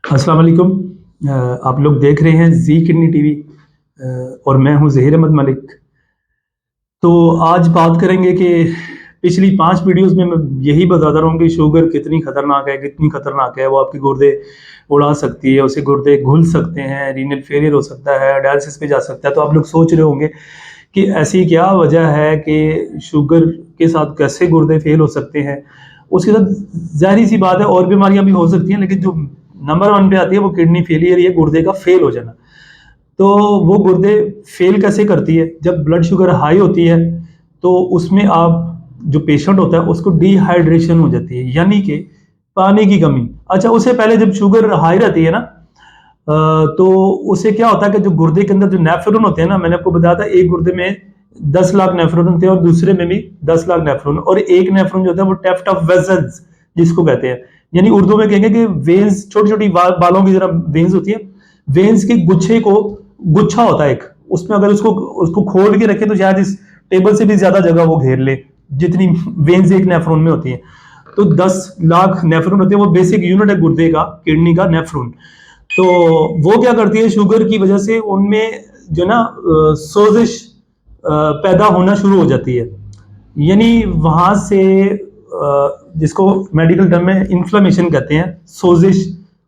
अस्सलाम वालेकुम। आप लोग देख रहे हैं जी किडनी टीवी और मैं हूं ज़हीर अहमद मलिक। तो आज बात करेंगे कि पिछली 5 वीडियोस में मैं यही बताता रहा हूँ कि शुगर कितनी ख़तरनाक है, कितनी ख़तरनाक है। वो आपके गुर्दे उड़ा सकती है, उससे गुर्दे घुल सकते हैं, रीनल फेलियर हो सकता है, डायलिसिस पे जा सकता है। तो आप लोग सोच रहे होंगे कि ऐसी क्या वजह है कि शुगर के साथ कैसे गुर्दे फेल हो सकते हैं। उसके साथ ज़ाहिर सी बात है और बीमारियां भी हो सकती हैं, लेकिन जो नंबर 1 पे आती है वो किडनी फेलियर, ये गुर्दे का फेल हो जाना। तो वो गुर्दे फेल कैसे करती है? जब ब्लड शुगर हाई होती है तो उसमें आप जो पेशेंट होता है उसको डिहाइड्रेशन हो जाती है, यानी कि पानी की कमी। अच्छा, उससे पहले जब शुगर हाई रहती है ना, तो उससे क्या होता है कि जो गुर्दे के अंदर जो नेफ्रॉन होते हैं ना, मैंने आपको बताया था एक गुर्दे में 10 लाख नेफ्रॉन होते हैं और दूसरे में भी 10 लाख नेफ्रॉन, और एक नेफ्रॉन जो होता है वो टेफ्ट ऑफ वेसल्स जिसको कहते हैं, यानी उर्दू में कहेंगे कि वेन्स, छोटी छोटी बालों की तरह वेन्स होती है। वेन्स के गुच्छे को, गुच्छा होता है एक, उसमें अगर उसको उसको खोल के रखें तो शायद इस टेबल से भी ज्यादा जगह वो घेर ले, जितनी वेन्स एक नेफ्रॉन में होती है। तो 10 लाख नेफ्रॉन होते हैं, वो बेसिक यूनिट है गुर्दे का, किडनी का नेफ्रॉन। तो वो क्या करती है, शुगर की वजह से उनमें जो ना सोजिश पैदा होना शुरू हो जाती है, यानी वहां से जिसको मेडिकल टर्म में इन्फ्लेमेशन कहते हैं, सोजिश,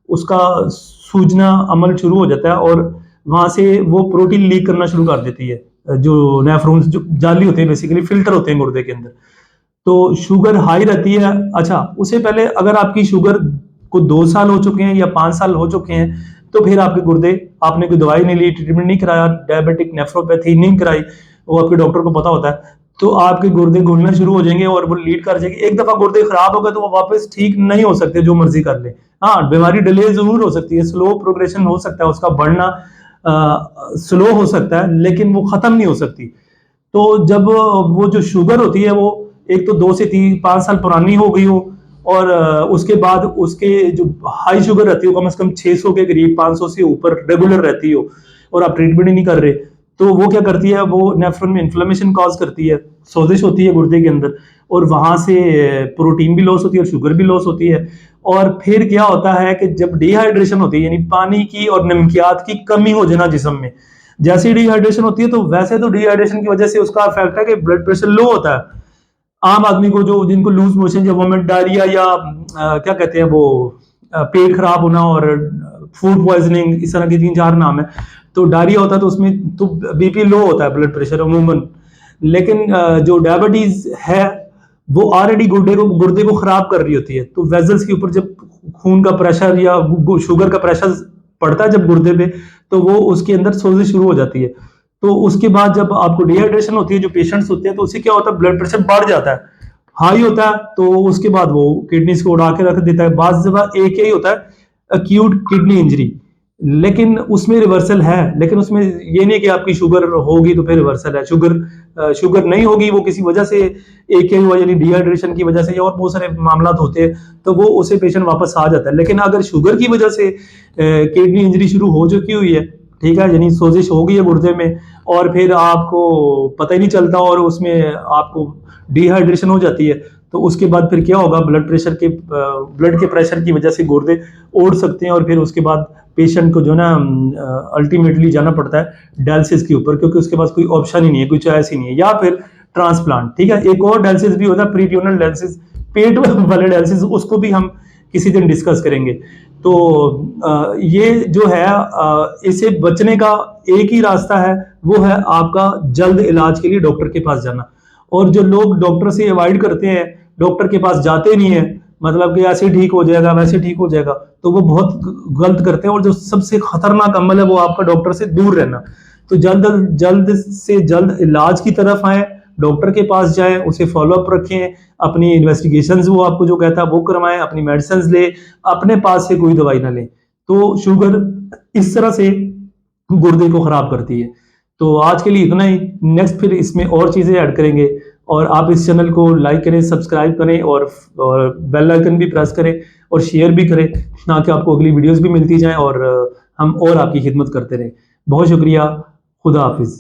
उसका सूजना अमल शुरू हो जाता है और वहां से वो प्रोटीन लीक करना शुरू कर देती है। जो नेफ्रॉन्स जो जाली होते हैं, बेसिकली फिल्टर होते हैं गुर्दे के अंदर। तो शुगर हाई रहती है। अच्छा, उससे पहले अगर आपकी शुगर को 2 साल हो चुके हैं या 5 साल हो चुके हैं तो फिर आपके गुर्दे, आपने कोई दवाई नहीं ली, ट्रीटमेंट नहीं कराया, डायबिटिक नेफ्रोपैथी नहीं कराई, वो आपके डॉक्टर को पता होता है, तो आपके गुर्दे घुलना शुरू हो जाएंगे और वो लीड कर जाएगी। एक दफा गुर्दे खराब हो गए तो वो वापस ठीक नहीं हो सकते, जो मर्जी कर ले। हाँ, बीमारी डिले जरूर हो सकती है, स्लो प्रोग्रेशन हो सकता है, उसका बढ़ना स्लो हो सकता है, लेकिन वो खत्म नहीं हो सकती। तो जब वो जो शुगर होती है वो एक तो 2 से 5 साल पुरानी हो गई हो, और उसके बाद उसके जो हाई शुगर रहती हो कम से कम 600 के करीब, 500 से ऊपर रेगुलर रहती हो, और आप ट्रीटमेंट ही नहीं कर रहे, तो वो क्या करती है, वो नेफ्रॉन में इन्फ्लेमेशन कॉज करती है, सोजिश होती है गुर्दे के अंदर, और वहां से प्रोटीन भी लॉस होती है और शुगर भी लॉस होती है। और फिर क्या होता है कि जब डिहाइड्रेशन होती है, यानी पानी की और नमकियात की कमी हो जाना जिस्म में, जैसी डिहाइड्रेशन होती है, तो वैसे तो डिहाइड्रेशन की वजह से उसका इफेक्ट है कि ब्लड प्रेशर लो होता है। आम आदमी को, जो जिनको लूज मोशन या वोमिट, डायरिया, या क्या कहते हैं वो, पेट खराब होना और फूड पॉइजनिंग, इस तरह के 3-4 नाम है। तो डायरिया होता है तो उसमें तो बीपी लो होता है, ब्लड प्रेशर अमूमन। लेकिन जो डायबिटीज है वो ऑलरेडी गुर्दे को खराब कर रही होती है। तो वेजल्स के ऊपर जब खून का प्रेशर या शुगर का प्रेशर पड़ता है जब गुर्दे पे, तो वो उसके अंदर सोजिश शुरू हो जाती है। तो उसके बाद जब आपको डिहाइड्रेशन होती है, जो पेशेंट्स होते हैं, तो उससे क्या होता है, ब्लड प्रेशर बढ़ जाता है, हाई होता है, तो उसके बाद वो किडनीज को उड़ा के रख देता है। बात जगह एक ही होता है, अक्यूट किडनी इंजरी, लेकिन उसमें रिवर्सल है। लेकिन उसमें ये नहीं कि आपकी शुगर होगी तो फिर रिवर्सल है, शुगर नहीं होगी, वो किसी वजह से एक ही हुआ, यानी डिहाइड्रेशन की वजह से, या और बहुत सारे मामला होते हैं, तो वो उसे पेशेंट वापस आ जाता है। लेकिन अगर शुगर की वजह से किडनी इंजरी शुरू हो चुकी हुई है, ठीक है, यानी सोजिश हो गई है गुर्दे में, और फिर आपको पता ही नहीं चलता और उसमें आपको डिहाइड्रेशन हो जाती है, तो उसके बाद फिर क्या होगा, ब्लड के प्रेशर की वजह से गुर्दे उड़ सकते हैं, और फिर उसके बाद पेशेंट को जो ना अल्टीमेटली जाना पड़ता है डायलिसिस के ऊपर, क्योंकि उसके पास कोई ऑप्शन ही नहीं है, कोई चॉइस ही नहीं है, या फिर ट्रांसप्लांट। ठीक है, एक और डायलिसिस भी होता है, प्रीट्यूनल डायलिसिस, पेट वाले डायलिसिस, उसको भी हम किसी दिन डिस्कस करेंगे। तो ये जो है, इसे बचने का एक ही रास्ता है, वो है आपका जल्द इलाज के लिए डॉक्टर के पास जाना। और जो लोग डॉक्टर से अवॉइड करते हैं, डॉक्टर के पास जाते नहीं है, मतलब कि ऐसे ठीक हो जाएगा, वैसे ठीक हो जाएगा, तो वो बहुत गलत करते हैं। और जो सबसे खतरनाक अमल है वो आपका डॉक्टर से दूर रहना। तो जल्द से जल्द इलाज की तरफ आए, डॉक्टर के पास जाएं, उसे फॉलोअप रखें, अपनी इन्वेस्टिगेशंस वो आपको जो कहता है वो करवाएं, अपनी मेडिसिन ले, अपने पास से कोई दवाई ना लें। तो शुगर इस तरह से गुर्दे को खराब करती है। तो आज के लिए इतना ही, नेक्स्ट फिर इसमें और चीजें ऐड करेंगे। और आप इस चैनल को लाइक करें, सब्सक्राइब करें, और बेल आइकन भी प्रेस करें और शेयर भी करें, ताकि आपको अगली वीडियोस भी मिलती जाएं और हम और आपकी खिदमत करते रहें। बहुत शुक्रिया। खुदा हाफिज।